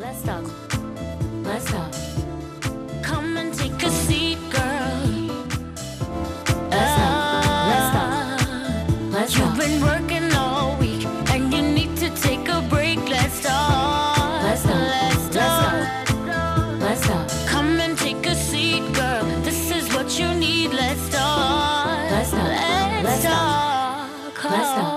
Let's talk. Let's talk. Come and take a seat, girl. Let's talk. Let's talk. Let's talk. You've been working all week and you need to take a break. Let's talk. Let's talk. Let's talk. Let's talk. Come and take a seat, girl. This is what you need. Let's talk. Let's talk. Let's talk. Let's talk.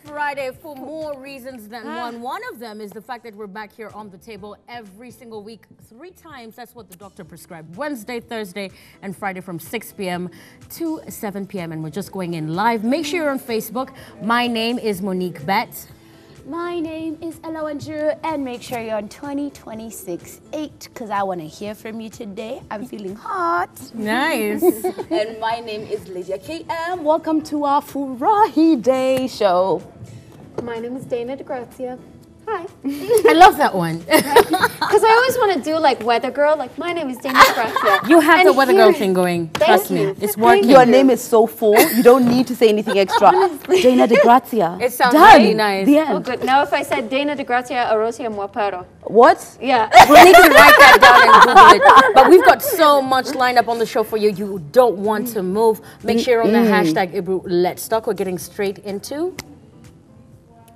Friday for more reasons than one. One of them is the fact that we're back here on the table every single week, 3 times. That's what the doctor prescribed. Wednesday, Thursday, and Friday from 6 p.m. to 7 p.m. And we're just going in live. Make sure you're on Facebook. My name is Monique Bet. My name is Ella Wanjiru, and make sure you're on 2026-8 because I want to hear from you today. I'm feeling hot. Nice. And my name is Lydia KM. Welcome to our Furahi Day show. My name is Dana DeGrazia. Hi. I love that one. Because I always want to do like weather girl. Like my name is Dana DeGrazia. You have the weather girl thing going. Trust me. It's working. Your name is so full. You don't need to say anything extra. Dana DeGrazia. It sounds really nice. The end. Oh, good. Now if I said Dana DeGrazia Arosia Muaparo. What? Yeah. We'll need to write that down and Google it. But we've got so much lined up on the show for you. You don't want to move. Make sure you're on the hashtag Ibru Let's Talk. We're getting straight into...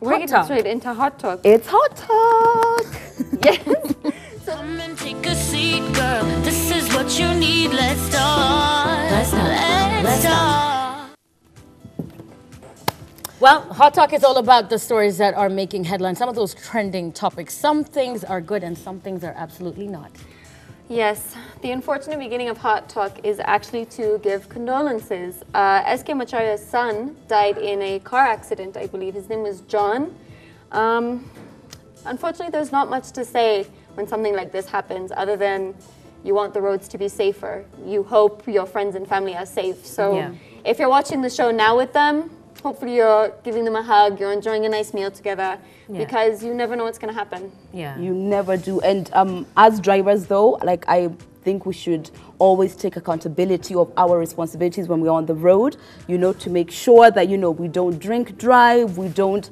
We're getting straight into hot talk. It's hot talk. Yes. Come and take a seat, girl. This is what you need. Let's talk. Let's talk. Let's talk. Well, Hot Talk is all about the stories that are making headlines. Some of those trending topics. Some things are good and some things are absolutely not. Yes, the unfortunate beginning of Hot Talk is actually to give condolences. SK Macharias' son died in a car accident, I believe. His name was John. Unfortunately, there's not much to say when something like this happens other than you want the roads to be safer. You hope your friends and family are safe. So if you're watching the show now with them, hopefully you're giving them a hug, you're enjoying a nice meal together, because you never know what's going to happen. Yeah. You never do. And as drivers, though, like I think we should always take accountability of our responsibilities when we're on the road, you know, to make sure that, you know, we don't drink drive, we don't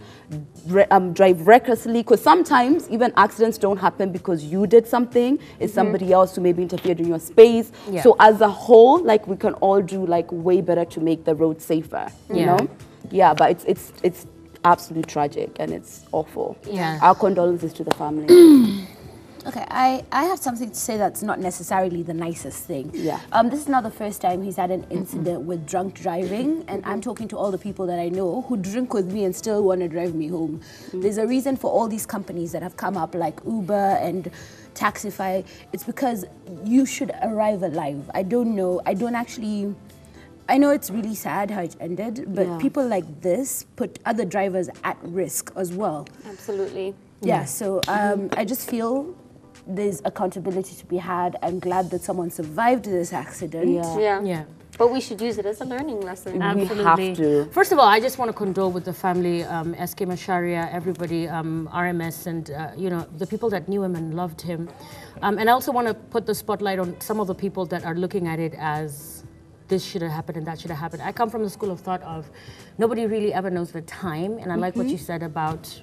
drive recklessly, because sometimes even accidents don't happen because you did something, it's somebody else who maybe interfered in your space. So as a whole, like we can all do like way better to make the road safer, you know? Yeah, but it's absolutely tragic and it's awful. Yeah. Our condolences to the family. Okay, I have something to say that's not necessarily the nicest thing. Yeah. This is not the first time he's had an incident with drunk driving, and I'm talking to all the people that I know who drink with me and still want to drive me home. There's a reason for all these companies that have come up like Uber and Taxify. It's because you should arrive alive. I don't know. I know it's really sad how it ended, but people like this put other drivers at risk as well. Absolutely. Yeah, so I just feel there's accountability to be had. I'm glad that someone survived this accident. Yeah. But we should use it as a learning lesson. Absolutely. We have to. First of all, I just want to condole with the family, SK Macharia, everybody, RMS, and you know, the people that knew him and loved him. And I also want to put the spotlight on some of the people that are looking at it as this should have happened and that should have happened. I come from the school of thought of nobody really ever knows the time, and I like what you said about,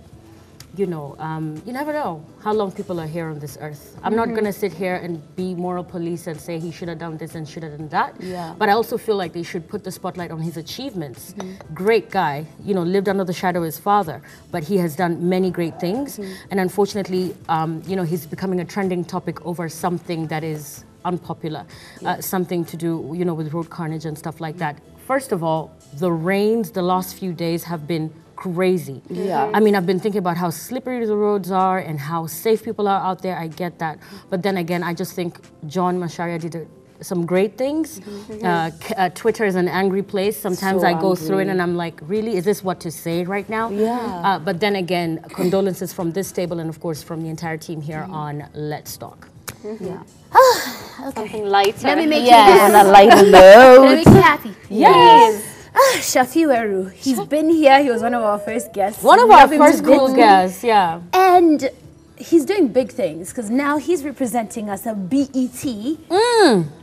you know, you never know how long people are here on this earth. I'm not going to sit here and be moral police and say he should have done this and should have done that. Yeah. But I also feel like they should put the spotlight on his achievements. Great guy, you know, lived under the shadow of his father, but he has done many great things. And unfortunately, you know, he's becoming a trending topic over something that is unpopular, something to do, you know, with road carnage and stuff like that. First of all, the rains the last few days have been crazy. I mean, I've been thinking about how slippery the roads are and how safe people are out there. I get that. But then again, I just think John Macharia did some great things. Twitter is an angry place. Sometimes I go through it and I'm like, really, is this what to say right now? But then again, condolences from this table and of course from the entire team here on Let's Talk. Something lighter. Let me make you On a lighter note. Let me make you happy. Yes. Shafi Weru, he's been here. He was one of our first guests. One of our first cool guests, yeah. And he's doing big things because now he's representing us at BET,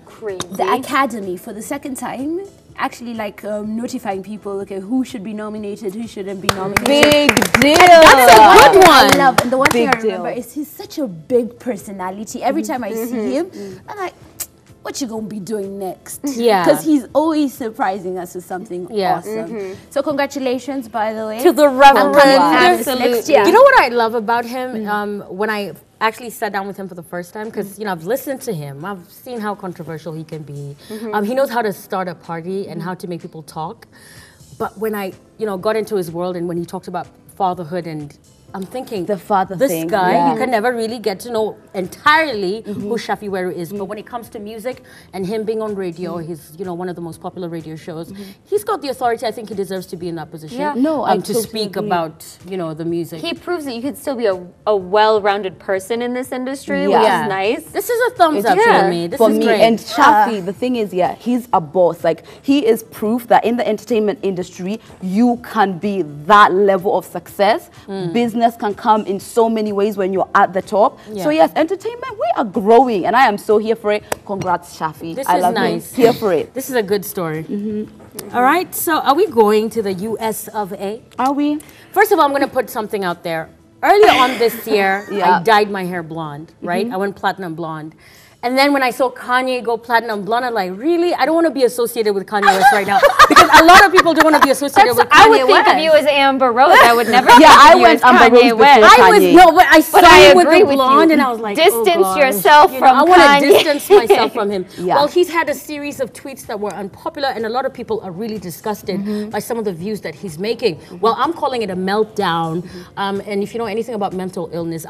Crazy. the Academy, for the second time. actually like notifying people, okay, who should be nominated, who shouldn't be nominated. Big deal. That's a good one. I love, and the one thing Big I remember deal. is he's such a big personality. Every time I see him, I'm like, what you gonna be doing next? Yeah. Because he's always surprising us with something Yeah. awesome. So congratulations, by the way. To the Reverend. Absolutely. Next year. You know what I love about him? When I actually sat down with him for the first time, because I've listened to him, I've seen how controversial he can be. He knows how to start a party and how to make people talk. But when I got into his world and when he talked about fatherhood, and I'm thinking, The father this thing, guy, yeah. you can never really get to know entirely who Shafi Weru is. But when it comes to music and him being on radio, he's one of the most popular radio shows. He's got the authority. I think he deserves to be in that position. Yeah. No, I to totally speak agree. about the music. He proves that you could still be a well-rounded person in this industry, which Yeah. is nice. This is a thumbs up Yeah. for me. This For is me, great. and Shafi, the thing is, he's a boss. Like, he is proof that in the entertainment industry, you can be that level of success. Business can come in so many ways when you're at the top. Yeah. So yes, entertainment, we are growing, and I am so here for it. Congrats, Shafi. This I is love nice. him. Here for it. This is a good story. All right, so are we going to the US of A? Are we? First of all, I'm going to put something out there. Earlier on this year, Yeah. I dyed my hair blonde, right? I went platinum blonde. And then when I saw Kanye go platinum blonde, I'm like, really? I don't want to be associated with Kanye West right now. Because a lot of people don't want to be associated with Kanye I would think West. of you as Amber Rose. I would never Yeah, think I of you went as Amber Kanye Rose West. before I was, Kanye. no, but I saw I him with agree the with blonde you. and I was like, Distance oh gosh. yourself from I want Kanye. to distance myself from him. Yeah. Well, he's had a series of tweets that were unpopular and a lot of people are really disgusted by some of the views that he's making. Well, I'm calling it a meltdown. And if you know anything about mental illness,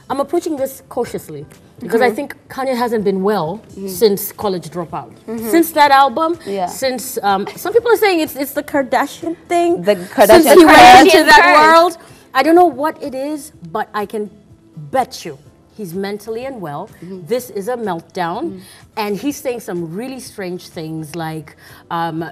I'm approaching this cautiously. Because I think Kanye hasn't been well since College Dropout. Since that album, Yeah. since some people are saying it's the Kardashian thing. The Since Kardashian he went curse. into that curse. world, I don't know what it is, but I can bet you he's mentally unwell. This is a meltdown, and he's saying some really strange things, like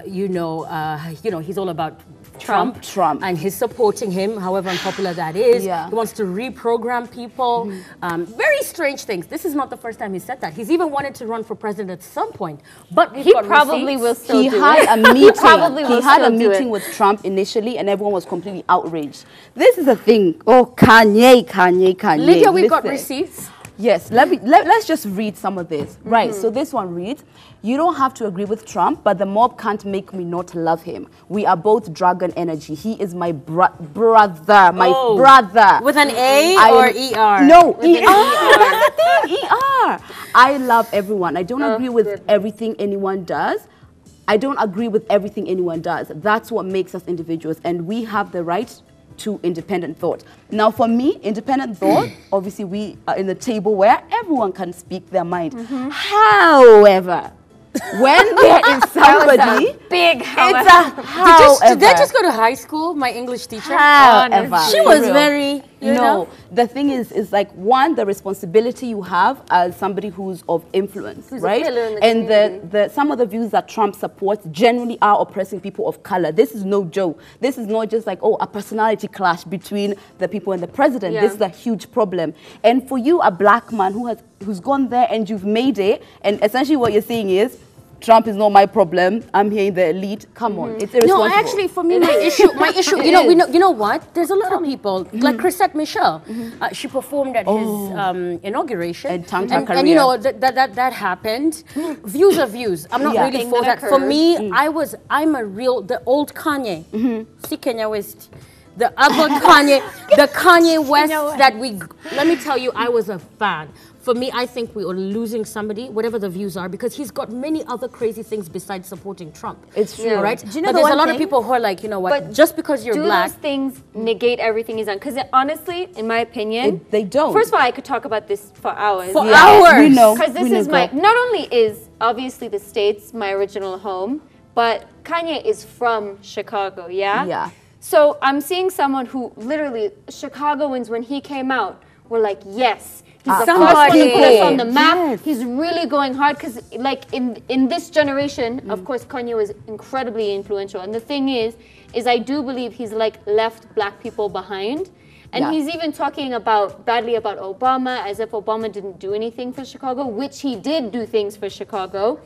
he's all about Trump, and he's supporting him, however unpopular that is. Yeah. He wants to reprogram people. Very strange things. This is not the first time he said that. He's even wanted to run for president at some point, but He probably will still He do had it. a meeting. probably will He had a still do meeting it. with Trump initially, and everyone was completely outraged. This is the thing. Oh, Kanye. Lydia, we've got Listen. receipts. Yes, let's just read some of this. Right, so this one reads, you don't have to agree with Trump, but the mob can't make me not love him. We are both dragon energy. He is my brother, my brother. With an A I or am- ER? No, ER. That's the thing, ER. I love everyone. I don't agree with everything anyone does. I don't agree with everything anyone does. That's what makes us individuals, and we have the right to independent thought. Now, for me, independent thought, obviously we are in the table where everyone can speak their mind. However, when there is somebody, Big it's however. a however. Did they just go to high school? My English teacher. However. She was For real. very, No, the thing is like, one, the responsibility you have as somebody who's of influence, a right? pillar in the And community. some of the views that Trump supports generally are oppressing people of color. This is no joke. This is not just like, a personality clash between the people and the president. Yeah. This is a huge problem. And for you, a black man who's gone there and you've made it, and essentially what you're saying is, Trump is not my problem. I'm here in the elite. Come on, it's irresponsible. No, actually, for me, my issue. You know what? There's a lot of people like Chrisette Michelle. She performed at his inauguration, And tanked her and you know career. that happened. Views are views. I'm not Yeah. really Thing for that that. For occurred. me, the old Kanye. See Kanye West. The other Kanye, the Kanye West that let me tell you, I was a fan. For me, I think we are losing somebody, whatever the views are, because he's got many other crazy things besides supporting Trump. It's true. All right? Do you know but the there's a one lot of thing? people who are like, you know what, But just because you're Do black. those things negate everything he's done? Because honestly, in my opinion, They don't. First of all, I could talk about this for hours. For hours. We know. Because this We know, is my, girl. not only is obviously the States my original home, but Kanye is from Chicago, yeah? Yeah. So I'm seeing someone who literally, Chicagoans, when he came out, were like, yes. He's the first one to put us on the map. Yes. He's really going hard because, like, in this generation, of course, Kanye was incredibly influential. And the thing is I do believe he's, like, left black people behind. And Yeah. he's even talking badly about Obama, as if Obama didn't do anything for Chicago, which he did do things for Chicago.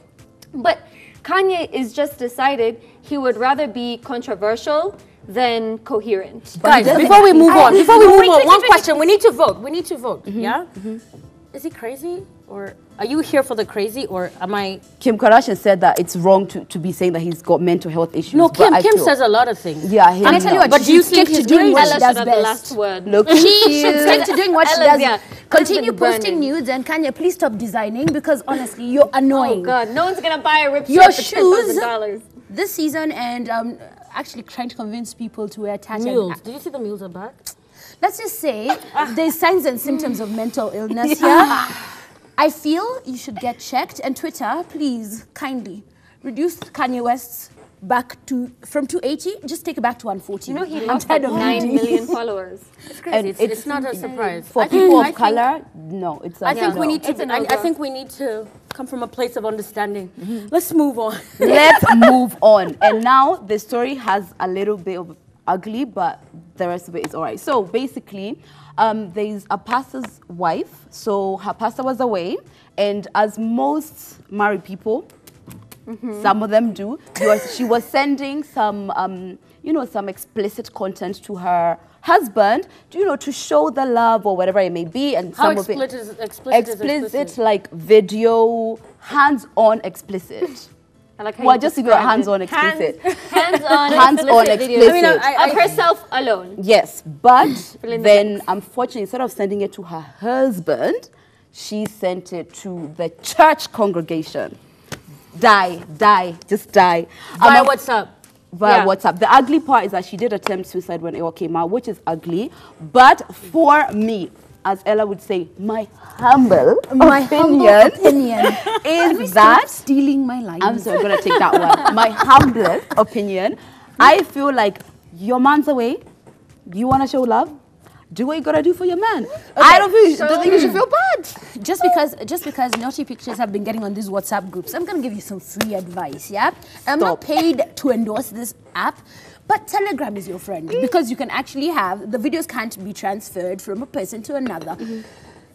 But Kanye is just decided he would rather be controversial than coherent. Guys, before we move on, one question. We need to vote. We need to vote. Yeah? Is he crazy? Or are you here for the crazy, or am I? Kim Kardashian said that it's wrong to be saying that he's got mental health issues. No, Kim says a lot of things. Yeah, Can I tell you what? But do you think she's he's doing what crazy? she does The best? last word. Look, She should stick to doing what she does. Yeah. Continue Ella's been posting burning. nudes, and Kanye, please stop designing, because honestly, you're annoying. Oh God, no one's gonna buy a ripped Your shirt for shoes $10,000. this season, and actually trying to convince people to wear tattered. Mules. Did you see the mules are back? Let's just say there's signs and symptoms of mental illness here. I feel you should get checked, and Twitter, please, kindly, reduce Kanye West's back to, from 280, just take it back to 140. You know he I'm lost tired like of 9 reading. million followers. It's crazy. It's not a surprise. for people of color, no, it's. I think no. we need to. It's a I no-go. think we need to come from a place of understanding. Let's move on. Let's move on. And now the story has a little bit of ugly, but the rest of it is all right. So basically, there's a pastor's wife. So her pastor was away, and as most married people, some of them do, she was sending some, some explicit content to her husband, to show the love or whatever it may be. And How some of it explicit? like video, hands-on explicit. I like how Well, you just to go described it. hands-on explicit. Hands-on Hands-on explicit explicit. videos. I mean, of herself alone. Yes, but in the then unfortunately, instead of sending it to her husband, she sent it to the church congregation. Die, just die. Via WhatsApp. Via Yeah. WhatsApp. The ugly part is that she did attempt suicide when it all came out, which is ugly. But for me, as Ella would say, my humble opinion is that stealing my lines. I'm sorry, I'm gonna take that one. My humblest opinion, I feel like your man's away. You wanna show love? Do what you gotta do for your man. I don't think you should feel bad. Just because naughty pictures have been getting on these WhatsApp groups, I'm gonna give you some free advice, yeah? I'm not paid to endorse this app, but Telegram is your friend, because you can actually have, the videos can't be transferred from a person to another.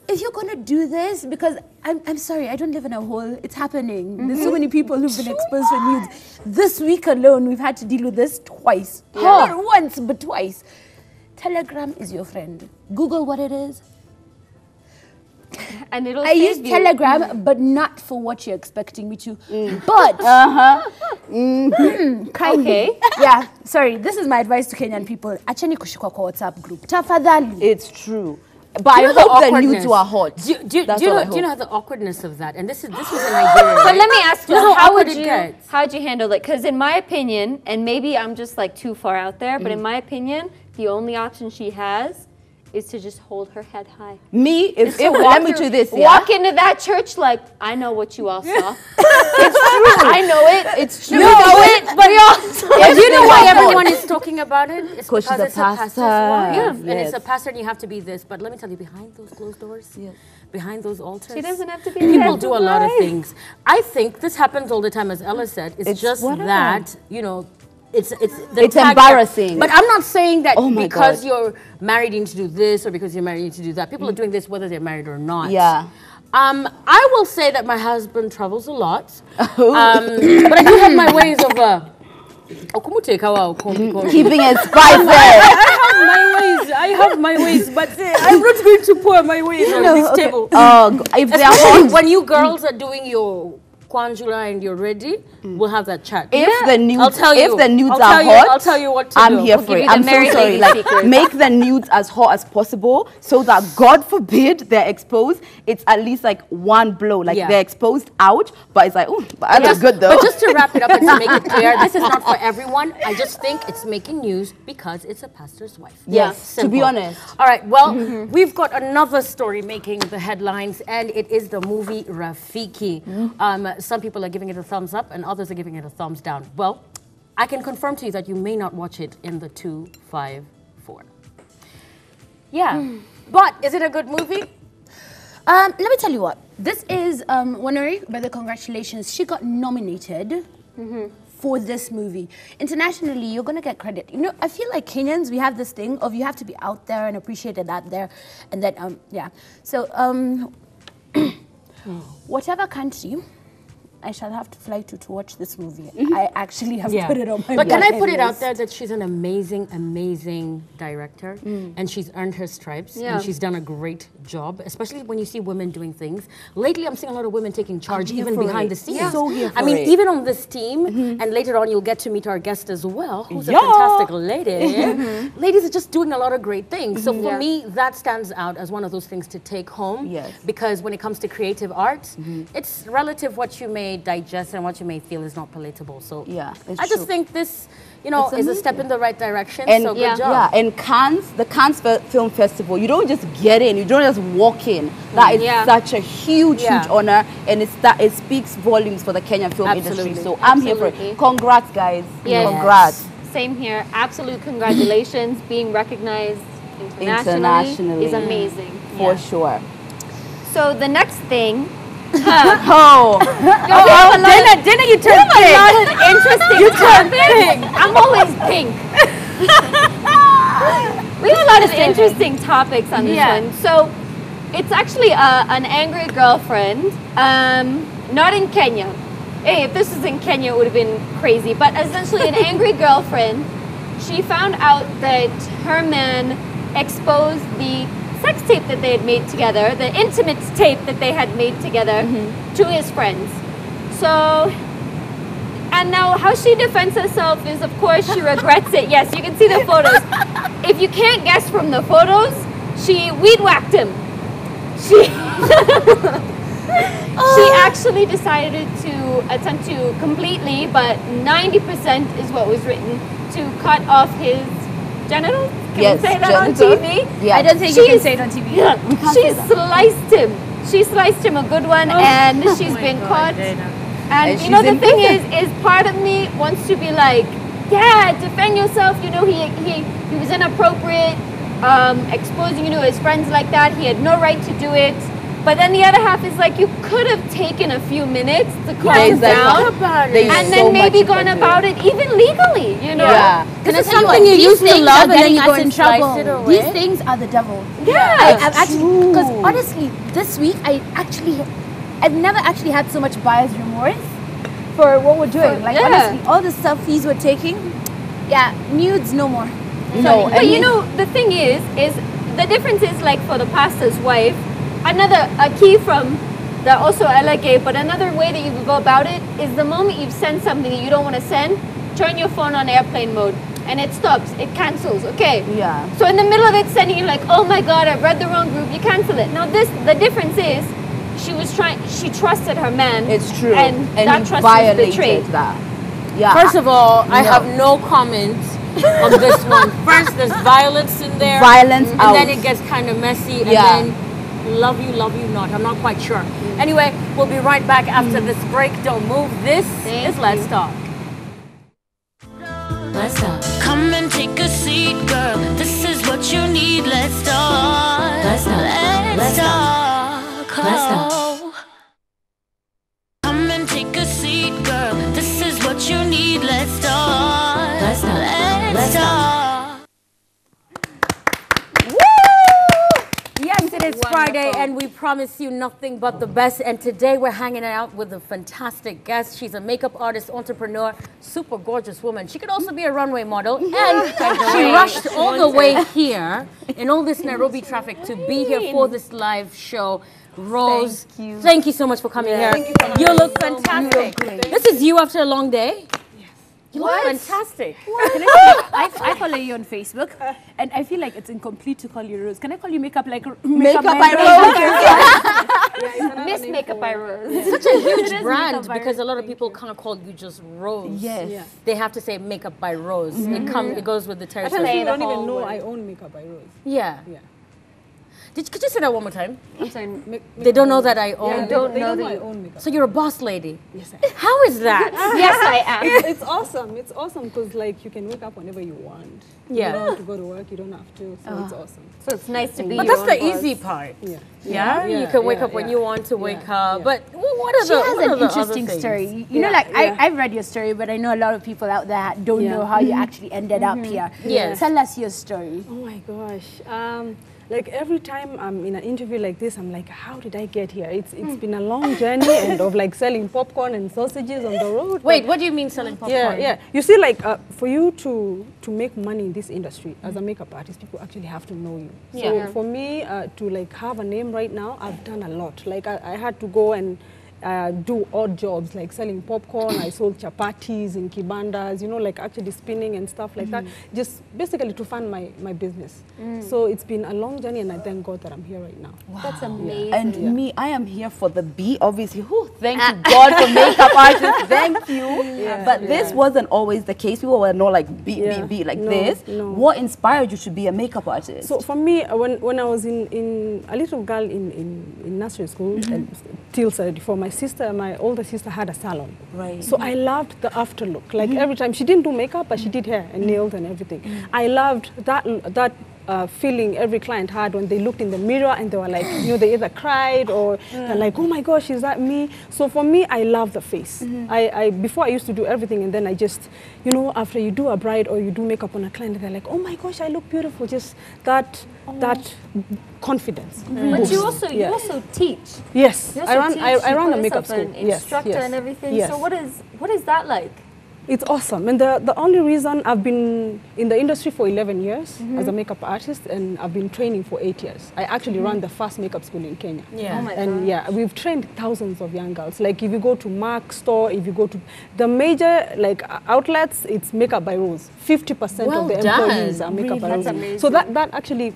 If you're gonna do this, because I'm sorry, I don't live in a hole, it's happening. There's so many people who've been exposed to nudes. This week alone, we've had to deal with this twice. Not once, but twice. Telegram is your friend. Google what it is. And it'll I use save you. Telegram, but not for what you're expecting me to. But kindly, Okay. yeah. Sorry, this is my advice to Kenyan people. Acheni kushikwa kwa WhatsApp group. Tafadhali. It's true. But Do you I know hope the awkwardness? nudes were hot. That's Do you all I know hope. the awkwardness of that? And this was in Nigeria. But right? let me ask you, You know how how would awkward it you gets. how'd you handle it? Because in my opinion, and maybe I'm just like too far out there, but in my opinion, the only option she has is to just hold her head high. Me, if So let me do this, yeah. Walk into that church like, I know what you all saw. It's true. I know it. It's true. You know it, but we all saw But it. you know why everyone is talking about it? It's 'Cause she's because a it's a pastor's pastor. wife. Yeah. And it's Yes. a pastor and you have to be this. But let me tell you, behind those closed doors, behind those altars, She doesn't have to be people that do a lot of wife. things. I think this happens all the time, as Ella said. It's just whatever. that, it's It's embarrassing. But I'm not saying that Oh my because God. you're married you need to do this or because you're married you need to do that. People are doing this whether they're married or not. Yeah. I will say that my husband travels a lot. But I do have my ways of Keeping it spicy. I have my ways, but I'm not going to pour my ways on this table. If they are Especially hot, when you girls are doing your Kwanjula and you're ready, we'll have that chat. if the nudes, I'll tell you. if the nudes I'll are tell you- hot, I'll tell you what to I'm do. here We'll for give it. you the I'm so married sorry. lady Like, secret. make the nudes as hot as possible so that, God forbid, they're exposed. It's at least like one blow. Like Yeah. they're exposed out, but it's like, oh, but I look good though. But just to wrap it up and to make it clear, this is not for everyone. I just think it's making news because it's a pastor's wife. Yes, to be Simple. honest. All right, well, we've got another story making the headlines, and it is the movie Rafiki. Some people are giving it a thumbs up, and others are giving it a thumbs down. Well, I can confirm to you that you may not watch it in the 254. Yeah, but is it a good movie? Let me tell you what. This is Wanuri, brother, congratulations. She got nominated for this movie. Internationally, you're gonna get credit. I feel like Kenyans, we have this thing of you have to be out there and appreciated out there, and then yeah. So whatever country I shall have to fly to watch this movie. I actually have put it on my But can I bucket put it out list. there that she's an amazing, amazing director, and she's earned her stripes, Yeah. and she's done a great job, especially when you see women doing things. Lately, I'm seeing a lot of women taking charge, even behind the scenes. So here for I mean, it. even on this team, and later on, you'll get to meet our guest as well, who's a fantastic lady. Ladies are just doing a lot of great things. So for me, that stands out as one of those things to take home. Yes. Because when it comes to creative art, it's relative what you may digest and what you may feel is not palatable. So Yeah, it's I just true. think this, you know, It's is a step in the right direction. And So good yeah. job. Yeah, and Cannes, the Cannes Film Festival, you don't just get in, you don't just walk in. That is Yeah. such a huge, Yeah. huge honor, and it speaks volumes for the Kenyan film industry. Absolutely. So I'm here for Absolutely. it. Congrats, guys. Yes. Congrats. Same here. Absolute congratulations. Being recognized internationally is amazing. For sure. So the next thing, Oh, Dinner, you turn a lot of interesting topics. I'm always pink. We have a lot of interesting topics on this one. So it's actually an angry girlfriend, not in Kenya. Hey, if this was in Kenya, it would have been crazy. But essentially, an angry girlfriend. She found out that her man exposed the sex tape that they had made together, the intimate tape that they had made together, to his friends. So, and now how she defends herself is, of course, she regrets it. Yes, you can see the photos. If you can't guess from the photos, she weed whacked him. She she actually decided to attempt to completely, but 90% is what was written, to cut off his genitals. Can Yes, we say that genitals. on TV? Yeah. I don't think you can say it on TV. She sliced him. She sliced him a good one, and she's been caught. And you know, she's the in thing prison. is part of me wants to be like, yeah, defend yourself. You know, he was inappropriate, exposing you to his friends like that. He had no right to do it. But then the other half is like, you could have taken a few minutes to calm down, and then maybe gone about it even legally, you know? Yeah. This is Tell you something what, you these used to things love are and then getting you us go in and slice trouble. it away. These things are the devil. Yeah. I've actually, because honestly, this week I've never actually had so much buyer's remorse for what we're doing. Like honestly, all the selfies we're taking, nudes no more. No, But you know, the thing is the difference is like for the pastor's wife, a key from the also LA, but another way that you can go about it is the moment you've sent something that you don't want to send, turn your phone on airplane mode and it stops, it cancels, okay? Yeah. So in the middle of it sending you like, oh my God, I've read the wrong group, you cancel it. Now the difference is, she trusted her man. It's true. And that he trust was violated betrayed. that. Yeah. First of all, I have no comment on this one. First, there's violence in there. Violence and out. then it gets kind of messy. And Yeah. then love you not. I'm not quite sure. Anyway, we'll be right back after this break. Don't move. This is Let's Talk. Let's talk. Come and take a seat, girl. This is what you need. Let's talk. Let's talk. Let's talk. Let's talk. Come and take a seat, girl. This is what you need. Let's talk. Let's talk. Let's talk. Yes, it is Friday, and we promise you nothing but the best. And today we're hanging out with a fantastic guest. She's a makeup artist, entrepreneur, super gorgeous woman. She could also be a runway model. And she rushed all the way here in all this Nairobi traffic to be here for this live show. Rose, thank you so much for coming here. Thank you for You look fantastic. This is you after a long day. You look fantastic. I follow you on Facebook, and I feel like it's incomplete to call you Rose. Can I call you Makeup by Rose? Miss Makeup by Rose. It's such a huge brand because a lot of people can't call you just Rose. Yes. Yeah. They have to say Makeup by Rose. It goes with the territory. Actually, I the don't even whole know word. I own Makeup by Rose. Yeah. Yeah. Could you say that one more time? I'm sorry. They don't know that I own. Yeah, don't they know don't that know I you- own Makeup. So you're a boss lady. Yes, I am. How is that? Yes, I am. It's awesome. It's awesome because like you can wake up whenever you want. Yeah. You don't have to go to work. You don't have to. So it's awesome. So it's nice to be But your that's the own boss. easy part. Yeah. Yeah, you Yeah, can wake yeah, up when yeah. you want to wake Yeah, up. yeah. But what are She the has what are an the interesting other things? story. You know, Yeah, like yeah. I've read your story, but I know a lot of people out there don't Yeah. know how you actually ended up here. Yes. Tell us your story. Oh my gosh. Like every time I'm in an interview like this, I'm like, how did I get here? It's been a long journey and of like selling popcorn and sausages on the road. Wait, what do you mean selling popcorn? Yeah. You see, like for you to make money in this industry as a makeup artist, people actually have to know you. So for me to like have a name right now, I've done a lot. Like I had to go and do odd jobs like selling popcorn. I sold chapatis in kibandas, you know, like actually spinning and stuff like that, just basically to fund my business. So it's been a long journey, and I thank God that I'm here right now. Wow. That's amazing. And me, I am here for the B, obviously. Thank you, God, for makeup artists. Thank you. But this wasn't always the case. People were not like B, like this. No. What inspired you to be a makeup artist? So for me, when I was in a little girl in nursery school, till 34, my older sister had a salon. Right. So I loved the after look. Like every time, she didn't do makeup, but she did hair and nails and everything. I loved that feeling every client had when they looked in the mirror and they were like, you know, they either cried or they're like, oh my gosh, is that me? So for me, I love the face. Before I used to do everything, and then I just, you know, after you do a bride or you do makeup on a client, they're like, oh my gosh, I look beautiful. Just that confidence. But you also teach. Yes, You also I run a call makeup yourself school. an instructor and everything. Yes. So what is that like? It's awesome. And the only reason I've been in the industry for 11 years as a makeup artist, and I've been training for 8 years. I actually run the first makeup school in Kenya. Yeah. Oh my And God. we've trained thousands of young girls. Like if you go to Mark store, if you go to the major like outlets, it's Makeup by Rose. 50% Well of the done. employees are Makeup by That's Rose. amazing. So that actually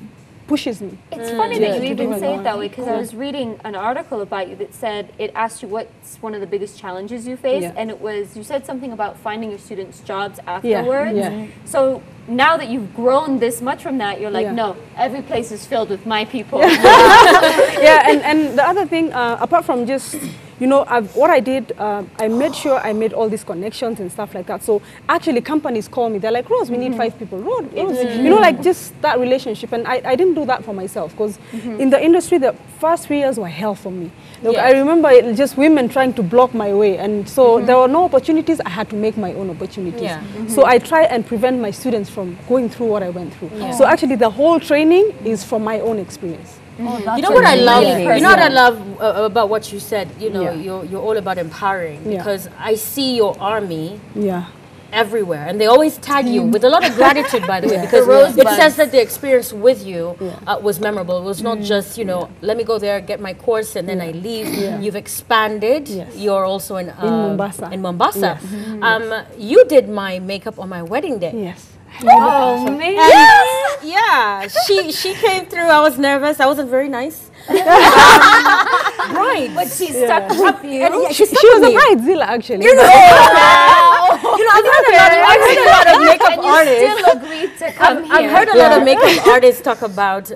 pushes me. It's funny that you to do even it say more. it that way, because I was reading an article about you that said it asked you what's one of the biggest challenges you face, and it was, you said something about finding your students jobs afterwards. So now that you've grown this much from that, you're like, no, every place is filled with my people. And the other thing, apart from just, you know, what I did, I made sure I made all these connections and stuff like that. So actually companies call me, they're like, Rose, we need 5 people. Rose, you know, like just that relationship. And I didn't do that for myself, because in the industry, the first 3 years were hell for me. Look, I remember just women trying to block my way. And so there were no opportunities. I had to make my own opportunities. So I try and prevent my students from going through what I went through. So actually the whole training is from my own experience. You know what I love? Really You know what I love about what you said? You know, Yeah. you're all about empowering, because I see your army everywhere, and they always tag you with a lot of gratitude, by the way, because it says that the experience with you was memorable. It was not just, you know, let me go there, get my course, and then I leave. You've expanded. You're also in Mombasa. In Mombasa. You did my makeup on my wedding day. Yes. Oh, man. Yeah, she came through. I was nervous. I wasn't very nice. Right, But she stuck up you. She was a bridezilla, actually. You know, I've heard a lot of makeup artists. Still agreed to come here. I've heard a lot of makeup artists talk about,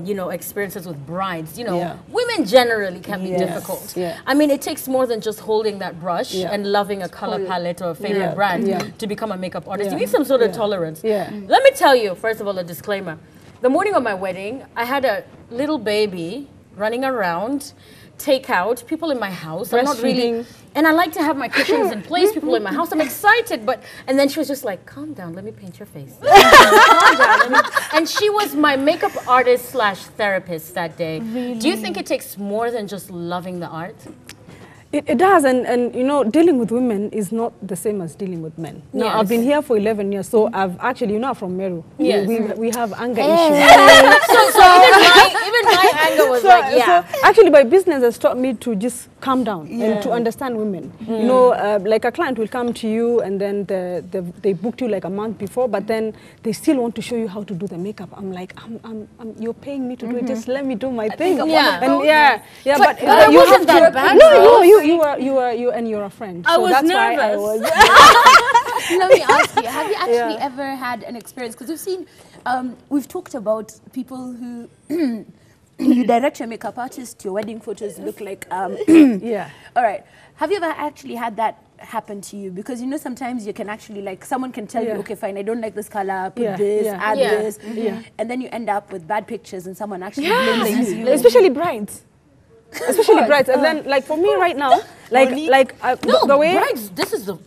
you know, experiences with brides. You know, women generally can be difficult. I mean, it takes more than just holding that brush and loving a color palette or a favorite brand to become a makeup artist. You need some sort of tolerance. Let me tell you, first of all, a disclaimer. The morning of my wedding, I had a little baby running around, takeout, people in my house. I'm not really, and I like to have my cushions in place, people in my house. I'm excited, and then she was just like, calm down, let me paint your face. Calm down, and she was my makeup artist / therapist that day. Really? Do you think it takes more than just loving the art? It does, and you know, dealing with women is not the same as dealing with men. Now, I've been here for 11 years, so I've actually, you know, I'm from Meru. Yes. We have anger issues. So even my anger was So actually, my business has taught me to just calm down and to understand women. You know, like a client will come to you, and then they booked you like a month before, but then they still want to show you how to do the makeup. I'm like, you're paying me to do it. Just let me do my thing. But you wasn't that bad. No, you and you're a friend. I so was that's nervous. Why I was. Let me ask you, have you actually ever had an experience? Because we've seen, we've talked about people who you direct your makeup artist, your wedding photos look like. All right. Have you ever actually had that happen to you? Because you know sometimes you can actually, like, someone can tell you, okay, fine, I don't like this color, put this, add this, and then you end up with bad pictures and someone actually blames you. Especially brides. Especially brides, and then like for me right now, the way brides, this is the.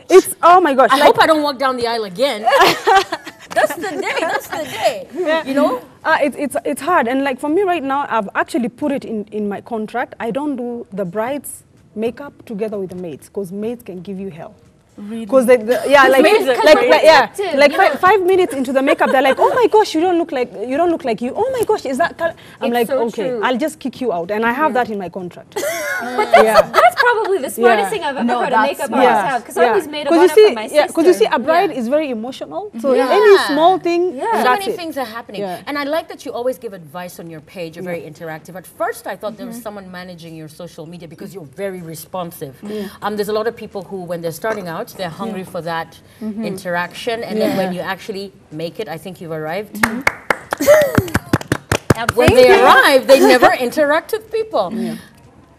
It's oh my gosh! I hope I don't walk down the aisle again. That's the day. That's the day. You know. It's hard, and like for me right now, I've actually put it in my contract. I don't do the bride's makeup together with the maids, because maids can give you hell. Really? Because like 5 minutes into the makeup, they're like, oh my gosh, you don't look like you. Oh my gosh, is that color? I'm like, so okay, true. I'll just kick you out, and I have that in my contract. But that's probably the smartest thing I've ever heard a makeup artist have, because I always made a bun up for my sister. Because you see, a bride is very emotional, so any small thing, so that's many things are happening. And I like that you always give advice on your page. You're very interactive. At first, I thought there was someone managing your social media, because you're very responsive. There's a lot of people who, when they're starting out, they're hungry for that interaction, and then when you actually make it, I think you've arrived. When they arrive, they never interact with people.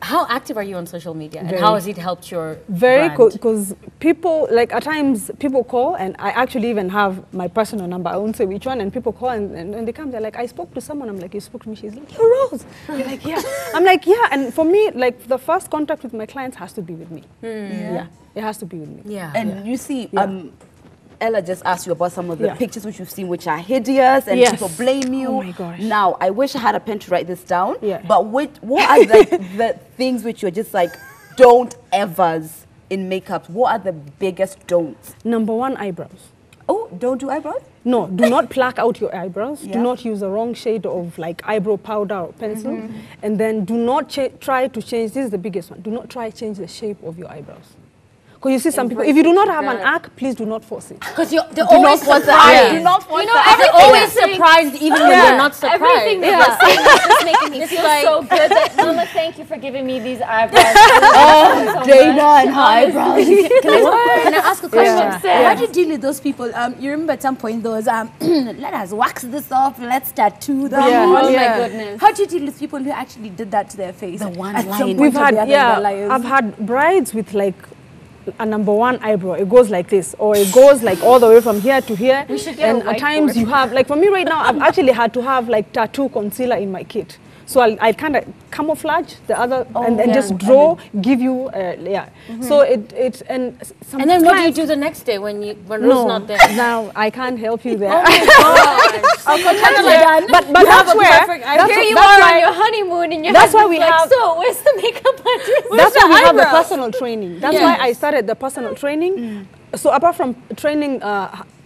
How active are you on social media, and how has it helped your brand? Because people, like at times, people call, and I actually even have my personal number. I won't say which one, and people call, and they come, they're like, I spoke to someone. I'm like, you spoke to me? She's like, you're Rose. You're like, yeah. I'm like, yeah. And for me, like the first contact with my clients has to be with me. Yeah, it has to be with me. Yeah. And you see, Ella just asked you about some of the pictures which you've seen which are hideous, and people blame you. Oh my gosh. Now, I wish I had a pen to write this down. But what are the things which you're just like, don't evers in makeup? What are the biggest don'ts? Number one, eyebrows. Oh, don't do eyebrows? No, do not pluck out your eyebrows. Do not use the wrong shade of like eyebrow powder or pencil. And then do not try to change, this is the biggest one, do not try to change the shape of your eyebrows. Because you see some people, if you do not have an arc, please do not force it. Because they're always surprised. Do not force They're always surprised, even when they're not surprised. Everything that you're saying is just making me feel so good. That, Mama, thank you for giving me these eyebrows. Dana and her eyebrows. Can I ask a question? How do you deal with those people? You remember at some point those, let us wax this off, let's tattoo them. Oh my goodness. How do you deal with people who actually did that to their face? The one at some line. point or the other in their lives? I've had brides with like a number one eyebrow. It goes like this, or it goes like all the way from here to here. We should get and at times you have, like for me right now, I've actually had to have like tattoo concealer in my kit. So I kind of camouflage the other and just draw, give you, So and then what do you do the next day when Rose's not there? Now I can't help you there. Oh my God. But that's where Here you are on your honeymoon, and you're that's why we have. So where's the makeup artist? That's why we have the personal training. That's why I started the personal training. So apart from training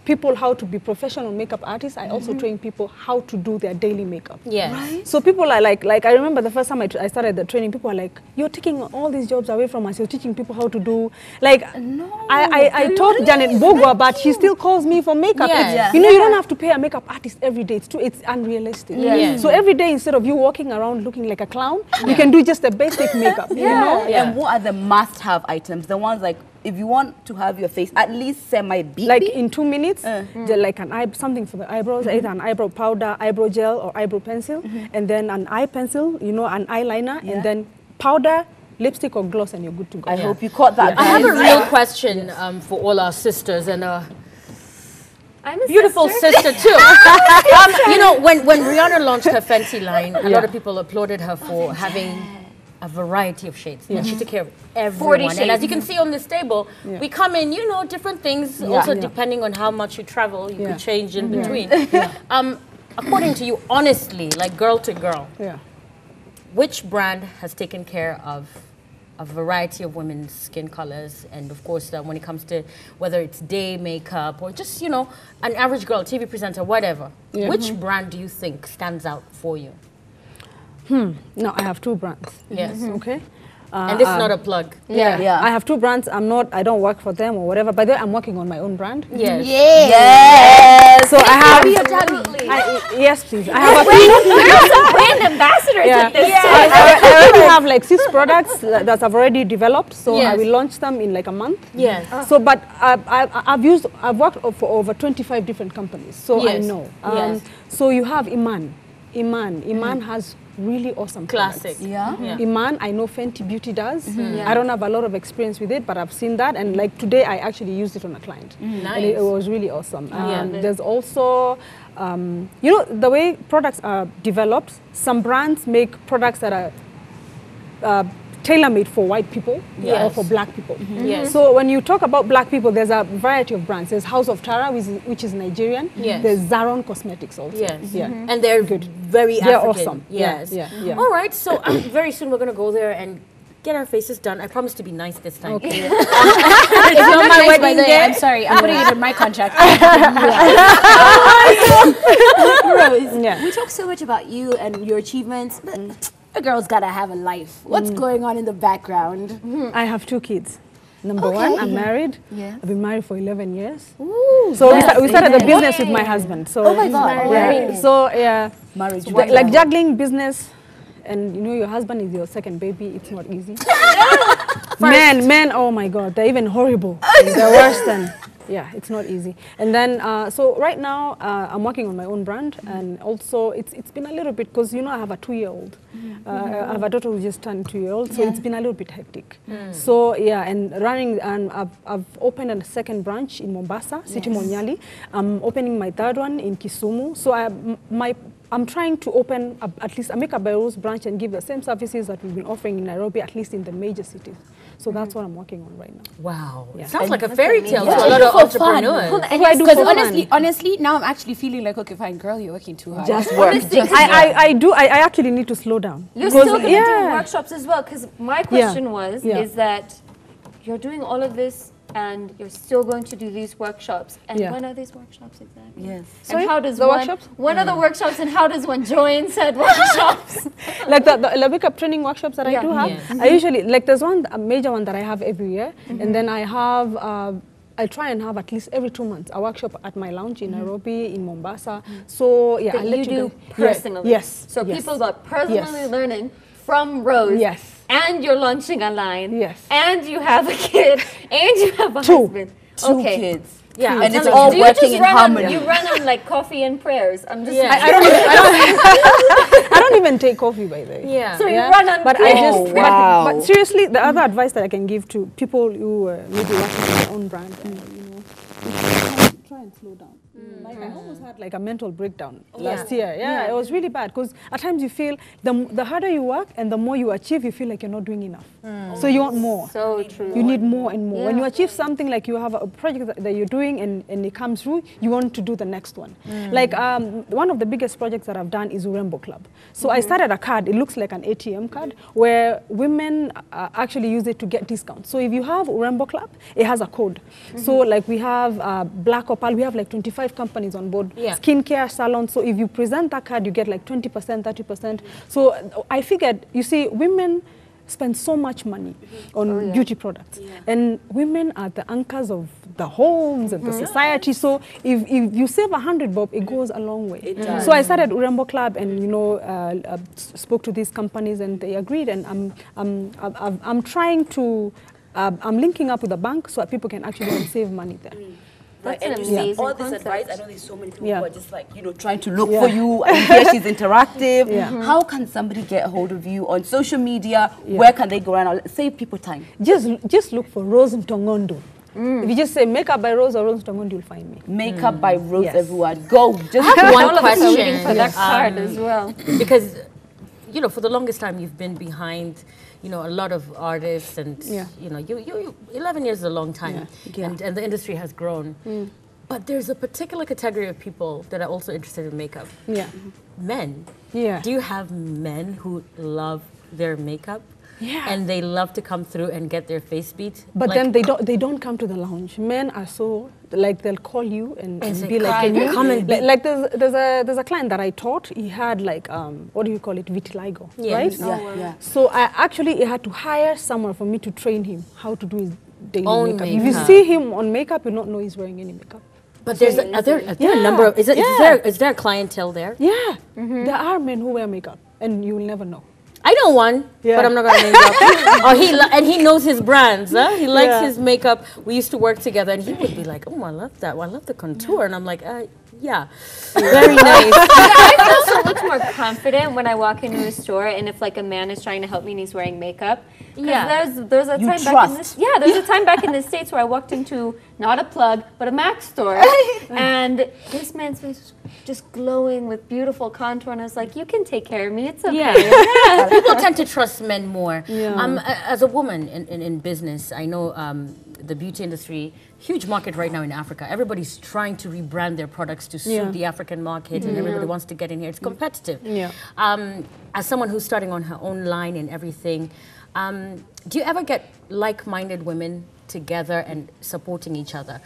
people how to be professional makeup artists, I also train people how to do their daily makeup. Yes. Right? So people are like I remember the first time I started the training, people are like, you're taking all these jobs away from us, you're teaching people how to do, like, I taught Janet Bogwa, but she still calls me for makeup. Yes. You know, you don't have to pay a makeup artist every day, it's unrealistic. Yes. So every day, instead of you walking around looking like a clown, you can do just a basic makeup, you know? And what are the must-have items? The ones like, if you want to have your face at least semi-beat. Like in 2 minutes, like something for the eyebrows, either an eyebrow powder, eyebrow gel, or eyebrow pencil, and then an eye pencil, you know, an eyeliner, and then powder, lipstick or gloss, and you're good to go. I hope you caught that. I have a real question for all our sisters, and I'm a beautiful sister too. You know, when Rihanna launched her Fenty line, a lot of people applauded her for having a variety of shades, and she took care of everyone. And as you can see on this table, we come in, you know, different things. Also, depending on how much you travel, you could change in between. According to you, honestly, like girl to girl, which brand has taken care of a variety of women's skin colors, and of course, when it comes to whether it's day makeup or just, you know, an average girl, TV presenter, whatever, which brand do you think stands out for you? No, I have 2 brands. Yes. Okay. And this is not a plug. I have 2 brands. I don't work for them or whatever. By the way, I'm working on my own brand. Yes. Yes. So I have. Yes, please. I have a few. brand ambassadors at this I already have like 6 products that I've already developed. So I will launch them in like a month. Yes. So, but I've worked for over 25 different companies. So I know. So you have Iman. Iman has really awesome classic. Iman, I know Fenty Beauty does. I don't have a lot of experience with it, but I've seen that, and like today I actually used it on a client. Nice. And it was really awesome. There's also, you know, the way products are developed, some brands make products that are tailor-made for white people or for black people. So when you talk about black people, there's a variety of brands. There's House of Tara, which is Nigerian. There's Zaron Cosmetics also. And they're good. Very They're African. awesome. Yes. All right, so very soon we're going to go there and get our faces done. I promise to be nice this time. Okay. It's not my wedding day. I'm sorry. I'm putting it in my contract. Rose, we talk so much about you and your achievements, but a girl's got to have a life. What's going on in the background? I have 2 kids. Number one, I'm married. I've been married for 11 years. Ooh, so we started the business with my husband. So oh my God. So marriage. Like juggling business, and you know your husband is your second baby. It's not easy. Men, oh my God, they're even horrible. They're worse than. Yeah, it's not easy. And then, so right now, I'm working on my own brand, and also it's been a little bit, because you know I have a 2-year-old. I have a daughter who just turned 2-year-old, so it's been a little bit hectic. So yeah, and I've opened a second branch in Mombasa, City Monyali. I'm opening my 3rd one in Kisumu. So I'm trying to open at least a Makeup by Rose branch and give the same services that we've been offering in Nairobi, at least in the major cities. So that's what I'm working on right now. Wow. Sounds like a fairy tale to a lot of entrepreneurs. Because honestly, now I'm actually feeling like, okay, fine, girl, you're working too hard. Just work. I actually need to slow down. You're still going to do workshops as well, because my question is that you're doing all of this and you're still going to do these workshops. And when are these workshops exactly? Yes. And how does when are the workshops, and how does one join said workshops? Like the makeup training workshops that I do have, I usually, like there's a major one that I have every year, and then I have, I try and have at least every 2 months a workshop at my lounge in Nairobi, in Mombasa. So yeah, that I'll let you you do personally. Yes. So people are personally learning from Rose. Yes. And you're launching a line. Yes. And you have a kid. And you have a husband. Two kids. Yeah, and it's all working in harmony. You run on like coffee and prayers. I'm just. I don't even take coffee, by the way. Yeah. So you run on. But prayers. but seriously, the other advice that I can give to people who maybe working on their own brand, try and slow down. Like I almost had like a mental breakdown last year. Yeah, it was really bad, because at times you feel the harder you work and the more you achieve, you feel like you're not doing enough. So you want more. So true. You need more and more. When you achieve something, like you have a project that you're doing and it comes through, you want to do the next one. Like one of the biggest projects that I've done is Urembo Club. So I started a card. It looks like an ATM card where women actually use it to get discounts. So if you have Urembo Club, it has a code. So like we have Black Opal, we have like 25 companies on board, skincare salons. So if you present that card, you get like 20%, 30%. So I figured, you see, women spend so much money on beauty products, and women are the anchors of the homes and the society. So if you save 100 bob, it goes a long way. So I started Urembo Club, and spoke to these companies, and they agreed. And I'm trying to I'm linking up with a bank so that people can actually save money there. Right, That's and an amazing all this concept. advice, I know there's so many people who are just like, trying to look for you, and here she's interactive. How can somebody get a hold of you on social media? Where can they go around? Save people time. Just look for Rose Ntongondu. If you just say Makeup by Rose or Rose Ntongondu, you'll find me. Makeup by Rose, everyone. Go. Just I have one question. For that card as well. Because, for the longest time you've been behind a lot of artists, and you 11 years is a long time, and the industry has grown. But there's a particular category of people that are also interested in makeup. Men. Do you have men who love their makeup? And they love to come through and get their face beat. But then they don't come to the lounge. Men are so, like, they'll call you and be like, can you come and be? Like there's a client that I taught. He had like what do you call it, vitiligo, right? So I actually had to hire someone for me to train him how to do his daily makeup. If you see him on makeup, you'll not know he's wearing any makeup. But there's are there a number of is there a clientele there? There are men who wear makeup, and you'll never know. I know one, but I'm not gonna name drop. And he knows his brands. He likes his makeup. We used to work together, and he would be like, "Oh, I love that. I love the contour," and I'm like, "Yeah, very nice." I feel so much more confident when I walk into a store and if like a man is trying to help me and he's wearing makeup. Yeah. There's a time back in this. Yeah, there's a time back in the States where I walked into not a Plug but a Mac store, and this man's face was just glowing with beautiful contour, and I was like, "You can take care of me. It's okay." Yeah. People tend to trust men more. Yeah. As a woman in business, I know the beauty industry, huge market right now in Africa. Everybody's trying to rebrand their products to suit the African market, and everybody wants to get in here. It's competitive. Yeah. As someone who's starting on her own line and everything, do you ever get like-minded women together and supporting each other?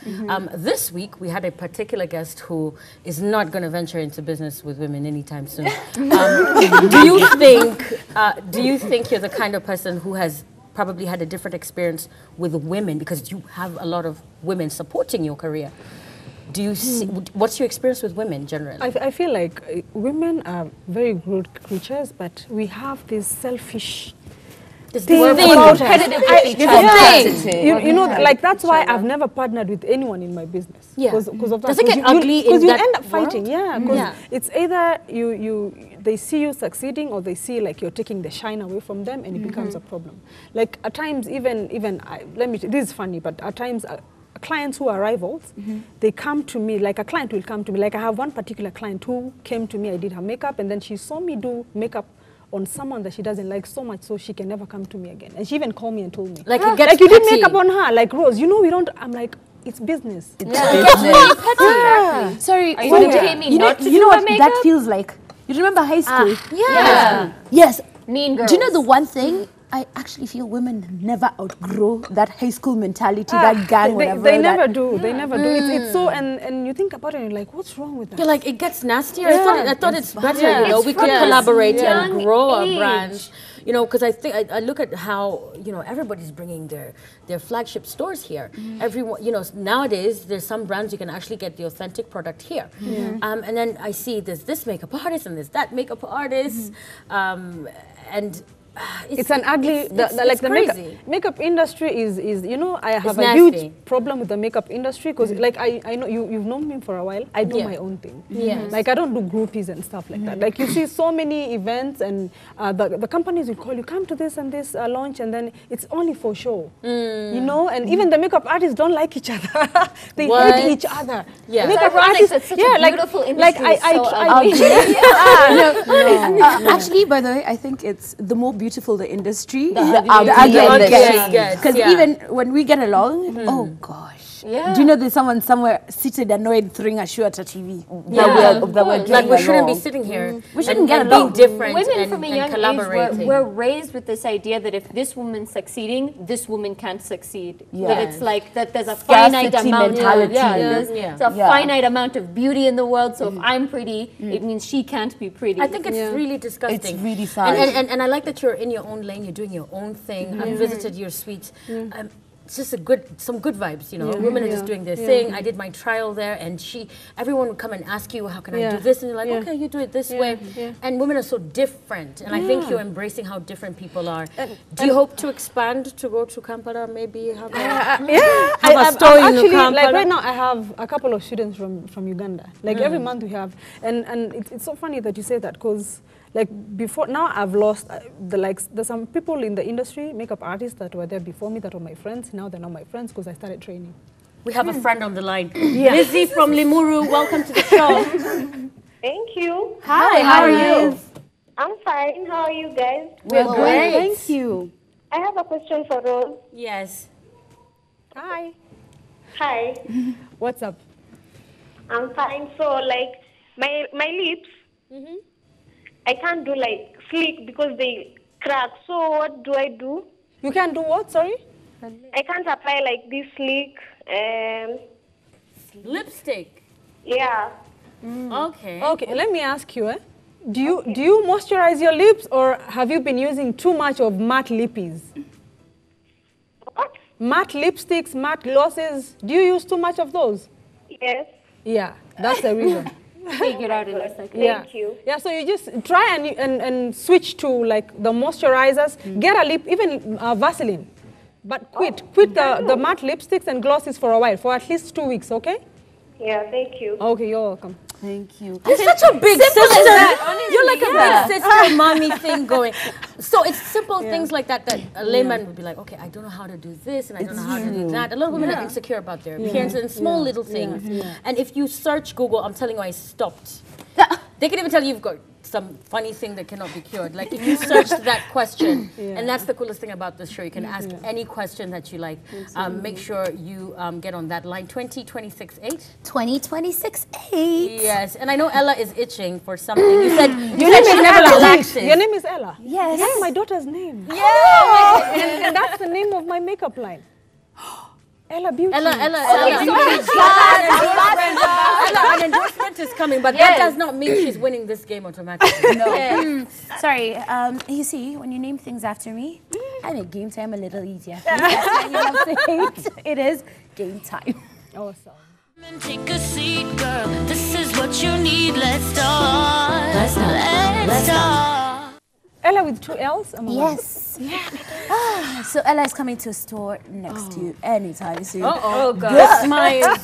This week we had a particular guest who is not going to venture into business with women anytime soon. Do you think you're the kind of person who has probably had a different experience with women because you have a lot of women supporting your career? Do you see, what's your experience with women generally? I feel like women are very good creatures, but we have this selfish competitive with each other. You know, like that's why I've never partnered with anyone in my business. Yeah. Because of that. Does it get ugly in Because you that end up fighting. world? Yeah. Because it's either they see you succeeding or they see like you're taking the shine away from them, and it becomes a problem. Like at times, this is funny, but at times. Clients who are rivals, they come to me, like a client will come to me. Like I have one particular client who came to me, I did her makeup, and then she saw me do makeup on someone that she doesn't like so much, so she can never come to me again. And she even called me and told me. Like, you did makeup on her, like Rose, you know we don't, I'm like, it's business. Sorry, Are you going to pay me not to do what makeup? that feels like? You remember high school? Yeah. Yes. Mean Girls. Do you know the one thing? I actually feel women never outgrow that high school mentality, that gang, whatever. They never do. They never do. It's so, and you think about it and you're like, what's wrong with that? You're like, it gets nastier. I thought it's better, you know, we could collaborate and grow our brand. You know, because I think I look at how, you know, everybody's bringing their flagship stores here. Everyone, you know, nowadays there's some brands you can actually get the authentic product here. And then I see there's this makeup artist and there's that makeup artist, and it's an ugly, the makeup industry is, you know, I have a huge problem with the makeup industry because like I know you've known me for a while. I do my own thing. Like I don't do groupies and stuff like that. Like you see so many events and the companies will call you, come to this and this launch, and then it's only for show. You know, and even the makeup artists don't like each other. They hate each other. Yeah. Makeup artists, it's such a beautiful industry. Actually, by the way, I think it's the more beautiful the industry, the uglier it gets. Because even when we get along, oh gosh. Do you know there's someone somewhere seated annoyed throwing a shoe at a TV? Like we shouldn't be sitting here. We shouldn't get along. Being different. Women from a young age we're raised with this idea that if this woman's succeeding, this woman can't succeed. That it's like that there's a finite amount. There's a finite amount of beauty in the world. So if I'm pretty, it means she can't be pretty. I think it's really disgusting. It's really sad. And I like that you're in your own lane. You're doing your own thing. I've visited your suites. It's just some good vibes, you know. Women are just doing their thing. I did my trial there, and everyone would come and ask you, how can I do this? And you're like, okay, you do it this way. And women are so different, and I think you're embracing how different people are. Do you hope to expand to go to Kampala? Maybe have a story in Kampala? Like right now, I have a couple of students from Uganda. Like every month we have, and it's so funny that you say that because. Like before, now I've lost there's some people in the industry, makeup artists that were there before me that were my friends. Now they're not my friends because I started training. We have a friend on the line. Lizzie from Limuru, welcome to the show. Thank you. Hi, how are you? I'm fine. How are you guys? We're great. Thank you. I have a question for Rose. Yes. Hi. Hi. What's up? I'm fine. So like my lips, I can't do like sleek because they crack. So what do I do? You can do what? Sorry? I can't apply like this sleek and Lipstick. yeah. Okay. Okay, let me ask you, do you moisturize your lips or have you been using too much of matte lippies? What? Matte lipsticks, matte glosses, do you use too much of those? Yes. Yeah, that's the reason. Figure out in a second. Thank you. Yeah, so you just try and switch to like the moisturizers, get a lip, even Vaseline. But quit the matte lipsticks and glosses for a while, for at least 2 weeks, okay? Yeah, thank you. Okay, you're welcome. Thank you. You're such a big sister. You're big sister, mommy thing going. So it's simple things like that that a layman would be like, okay, I don't know how to do this and I don't know how to do that. A lot of women are insecure about their appearance and small little things. And if you search Google, I'm telling you, I stopped. They can even tell you you've got some funny thing that cannot be cured. Like if you search that question, and that's the coolest thing about this show, you can ask any question that you like. Make sure you get on that line, 2026-8. 2026-8. Yes, and I know Ella is itching for something. You said she never relaxes. Your name is Ella? Yes. That's my daughter's name. Yeah. And that's the name of my makeup line. Ella Beauty. Ella. An endorsement is coming, but that does not mean she's winning this game automatically. No. Sorry. You see, when you name things after me, I make game time a little easier. It is game time. Awesome. Take a seat, girl. This is what you need. Let's start. Let's start. Ella with 2 L's? Yes. So Ella is coming to a store next to you anytime soon. Oh God. Smiles.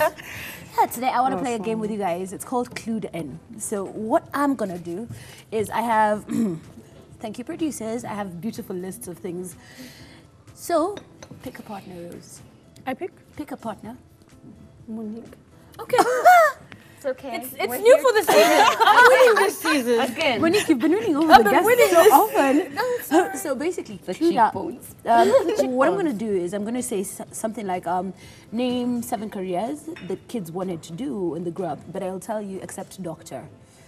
Today I want to play a game with you guys. It's called Clued In. So what I'm going to do is I have, thank you producers, I have beautiful lists of things. So pick a partner, Rose. I pick? Pick a partner. Monique. Okay. It's okay. It's new for the season. I'm winning this season. Again. Monique, you've been winning over I've the been guests winning so this. often. So basically, clued up. What I'm going to do is I'm going to say something like, name 7 careers that kids wanted to do when they grew up, but I'll tell you except doctor.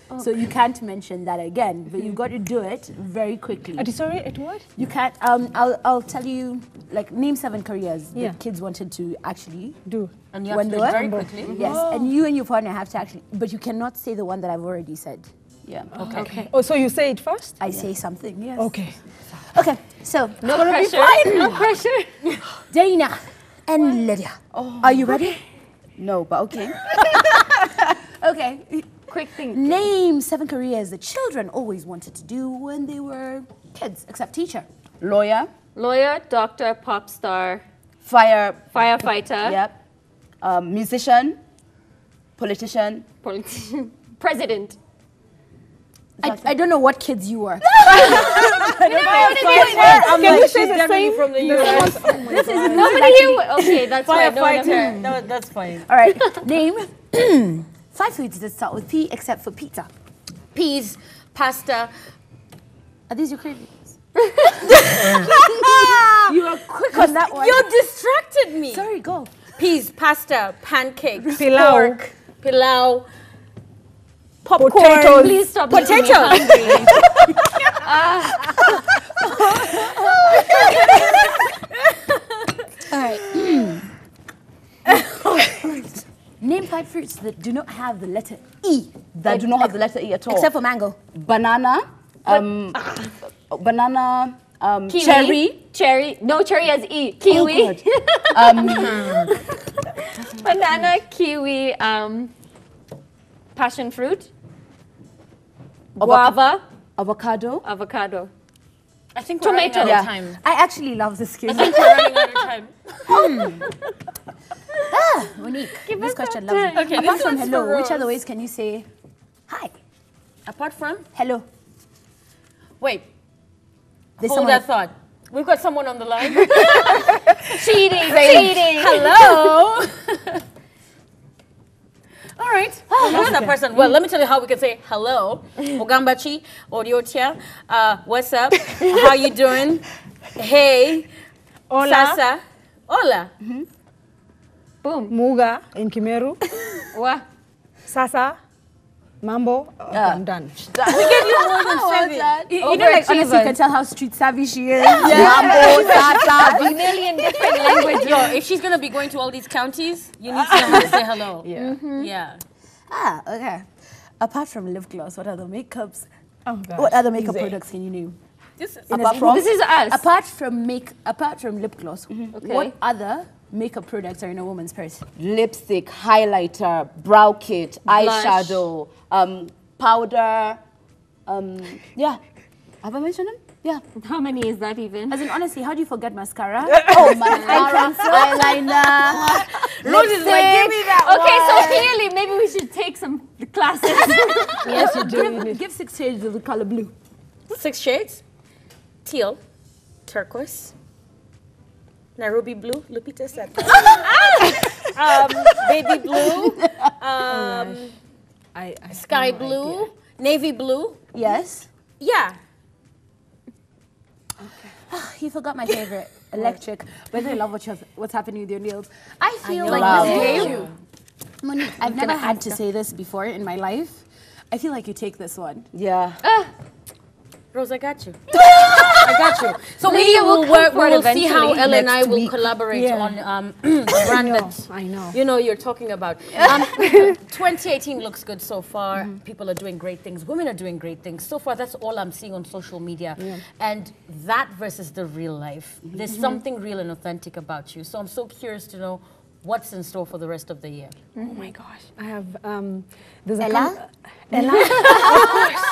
Okay. So you can't mention that again, but you've got to do it very quickly. Sorry, at what? You can't, I'll tell you, like, name 7 careers that kids wanted to actually do. And you have to do it very quickly. Yes, and you and your partner have to actually, but you cannot say the one that I've already said. Yeah. Okay. Oh, so you say it first? I say something, yes. Okay. Okay, so, No pressure. No pressure. Dana and Lydia, are you ready? No, but okay. Okay. Quick thing. Name 7 careers that children always wanted to do when they were kids, except teacher. Lawyer, Lawyer, doctor, pop star, firefighter, yep. Musician, politician. Politician, president. I don't know what kids you were. Can you say the same? From the US. Nobody here. Okay, that's fine. No one of her. No, that's fine. All right, name 5 foods that start with P except for pizza. Peas, pasta. Are these your cravings? You were quick on that one. You distracted me. Sorry, go. Peas, pasta, pancakes, Pilau. pork, pilau, popcorn. Potatoes. Please stop making me Potatoes. All right. Name 5 fruits that do not have the letter E. That do not have the letter E at all. Except for mango. Banana, banana, Kiwi. Cherry. No, cherry has E. Kiwi. Banana, kiwi, passion fruit, guava, avocado. avocado. I think we're running out Tomato. of time. I actually love this game. I think we're running out of time. Monique, Give this us question that loves time. you. Okay, Apart this from one's hello, for which other Rose. ways can you say hi? Apart from? Hello. Wait, There's hold someone- that thought. We've got someone on the line. Cheating, cheating. Hello. All right. Who's that person? Well, let me tell you how we can say hello. Ogambachi, Oriotia. What's up? How you doing? Hey. Hola. Sasa. Hola. Boom. Muga in Kimeru. What? Sasa. Mambo. Okay, I'm done. We gave you more than 7. You know, like, honestly, you can tell how street savvy she is. Mambo, tata. A million different languages. Yo, if she's going to be going to all these counties, you need to know how to say hello. Yeah. Yeah. Okay. Apart from lip gloss, what other makeups? Oh, gosh. What other makeup Easy. products can you name? This is Apart This is us. Apart from lip gloss, Okay. what other makeup products are in a woman's purse? Lipstick, highlighter, brow kit, eyeshadow, powder. Yeah. Have I mentioned them? Yeah. How many is that even? As in, honestly, how do you forget mascara? Oh, mascara, eyeliner. Rose is like, give me that Okay, so clearly maybe we should take some classes. Yes, you do. Give 6 shades of the color blue. 6 shades. Teal. Turquoise. Nairobi blue. Lupita said that. Baby blue. Sky blue. Navy blue. Yes. Yeah. You forgot my favorite, electric. But I love what's happening with your nails. I feel know. like this game, Monique, I've never had to say this before in my life. I feel like you take this one. Yeah. Rose, I got you. I got you. So we will work. We will see how Ella and I will collaborate on the brand that I know. you know you're talking about. 2018 looks good so far. People are doing great things. Women are doing great things. So far, that's all I'm seeing on social media. And that versus the real life. There's something real and authentic about you. So I'm so curious to know what's in store for the rest of the year. Oh my gosh, I have there's a Ella? Ella, of course.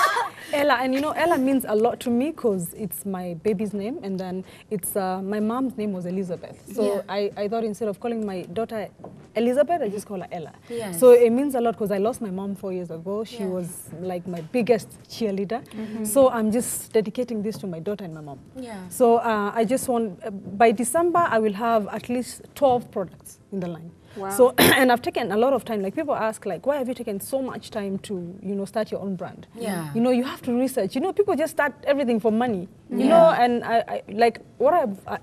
Ella, and you know, Ella means a lot to me because it's my baby's name, and then it's my mom's name was Elizabeth. So I thought instead of calling my daughter Elizabeth, I just call her Ella. Yes. So it means a lot because I lost my mom 4 years ago. She was like my biggest cheerleader. So I'm just dedicating this to my daughter and my mom. Yeah. So I just want, by December, I will have at least 12 products in the line. Wow. So, and I've taken a lot of time. Like people ask, like, why have you taken so much time to, you know, start your own brand? Yeah. You know, you have to research. You know, people just start everything for money. You know, and I like what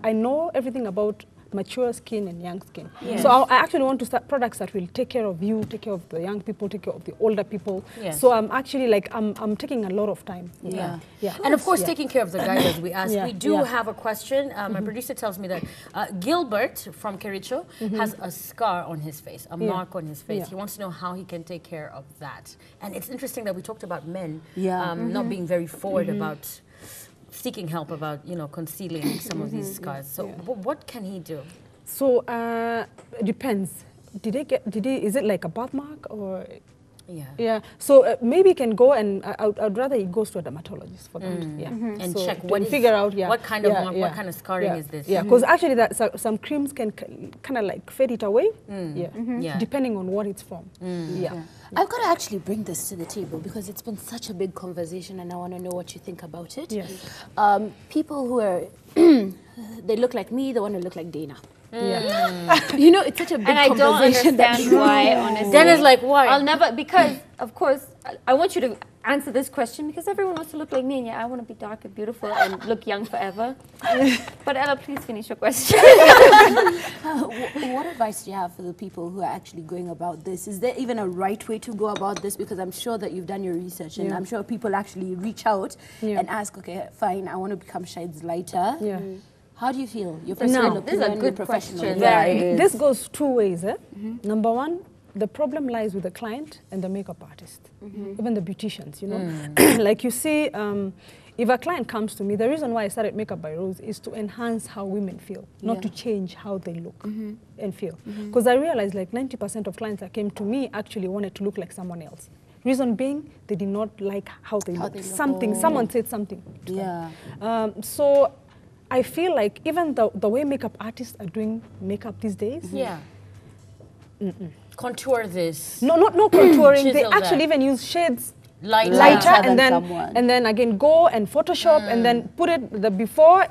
I know everything about mature skin and young skin. Yes. So I actually want to start products that will take care of you, take care of the young people, take care of the older people. Yes. So I'm actually like I'm taking a lot of time. Yeah. Yeah. And of course, taking care of the guys as we asked. Yeah. We do Yeah. have a question. My producer tells me that Gilbert from Kericho has a scar on his face, a mark on his face. Yeah. He wants to know how he can take care of that. And it's interesting that we talked about men not being very forward about seeking help about, you know, concealing some of these scars. So what can he do? So it depends. Is it like a birthmark or? Yeah. So maybe he can go and I'd rather he goes to a dermatologist for that. And so check what figure out what kind of mark, what kind of scarring is this? Yeah, because actually some creams can kind of like fade it away. Depending on what it's from. I've got to actually bring this to the table because it's been such a big conversation and I want to know what you think about it. Yes. People who are, they look like me, they want to look like Dana. Yeah. You know, it's such a big And I don't conversation. understand why, honestly. Dennis, like, why? I'll never, because, of course, I want you to answer this question because everyone wants to look like me, and I want to be dark and beautiful and look young forever. But Ella, please finish your question. What advice do you have for the people who are actually going about this? Is there even a right way to go about this? Because I'm sure that you've done your research and I'm sure people actually reach out and ask, okay, fine, I want to become shades lighter. Yeah. How do you feel? Your personal this is a opinion, good your professional question. opinion. This goes two ways. Number one, the problem lies with the client and the makeup artist, even the beauticians, you know. Like you see, if a client comes to me, the reason why I started Makeup by Rose is to enhance how women feel, not to change how they look and feel. Because I realized like 90% of clients that came to me actually wanted to look like someone else. Reason being, they did not like how they looked. Someone said something to them. So I feel like even the way makeup artists are doing makeup these days. Contour this. No, not contouring. They Chisel actually that. even use shades Lighter and then again go and Photoshop and then put it. The before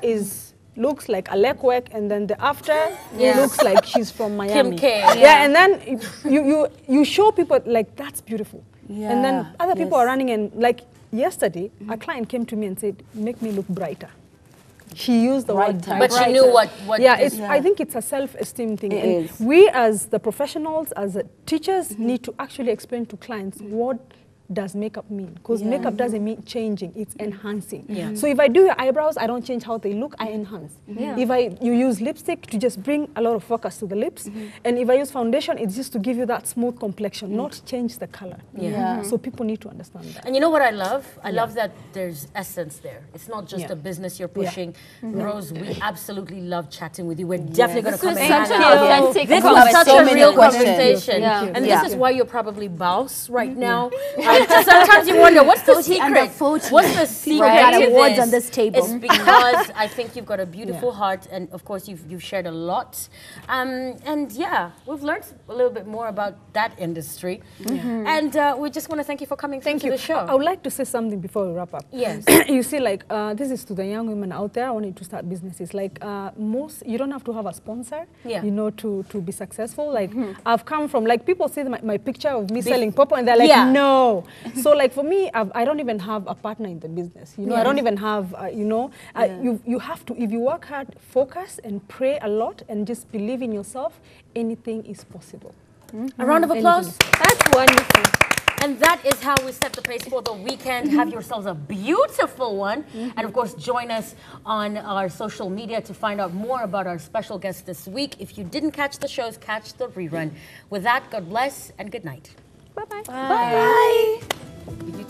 looks like Alec work and then the after looks like she's from Miami. Kim K. And then you show people like that's beautiful. And then other people are running and like yesterday a client came to me and said, make me look brighter. She used the word but she knew what I think it's a self-esteem thing. And we as the professionals, as the teachers, need to actually explain to clients what does makeup mean? Because makeup doesn't mean changing, it's enhancing. So if I do your eyebrows, I don't change how they look, I enhance. If you use lipstick to just bring a lot of focus to the lips, and if I use foundation, it's just to give you that smooth complexion, not change the color. So people need to understand that. And you know what I love? I love that there's essence there. It's not just a business you're pushing. Rose, we absolutely love chatting with you. We're definitely going to come and hang out. This was such a real conversation. And this is why you're probably boss right now. Sometimes you wonder, what's the 40 under secret? 40. What's the secret We've got to awards this? on this table. It's because I think you've got a beautiful heart, and of course you've shared a lot. And yeah, we've learned a little bit more about that industry. And we just want to thank you for coming to the show. I would like to say something before we wrap up. Yes. You see, like, this is to the young women out there wanting to start businesses. Like, you don't have to have a sponsor, you know, to be successful. Like, I've come from, like, people see my picture of me selling purple, and they're like, no. So, like, for me, I don't even have a partner in the business. You know, I don't even have, you know, you have to, if you work hard, focus and pray a lot and just believe in yourself, anything is possible. A round of applause. That's wonderful. And that is how we set the pace for the weekend. Have yourselves a beautiful one. And of course, join us on our social media to find out more about our special guest this week. If you didn't catch the shows, catch the rerun. With that, God bless and good night. Bye-bye. Bye. Bye.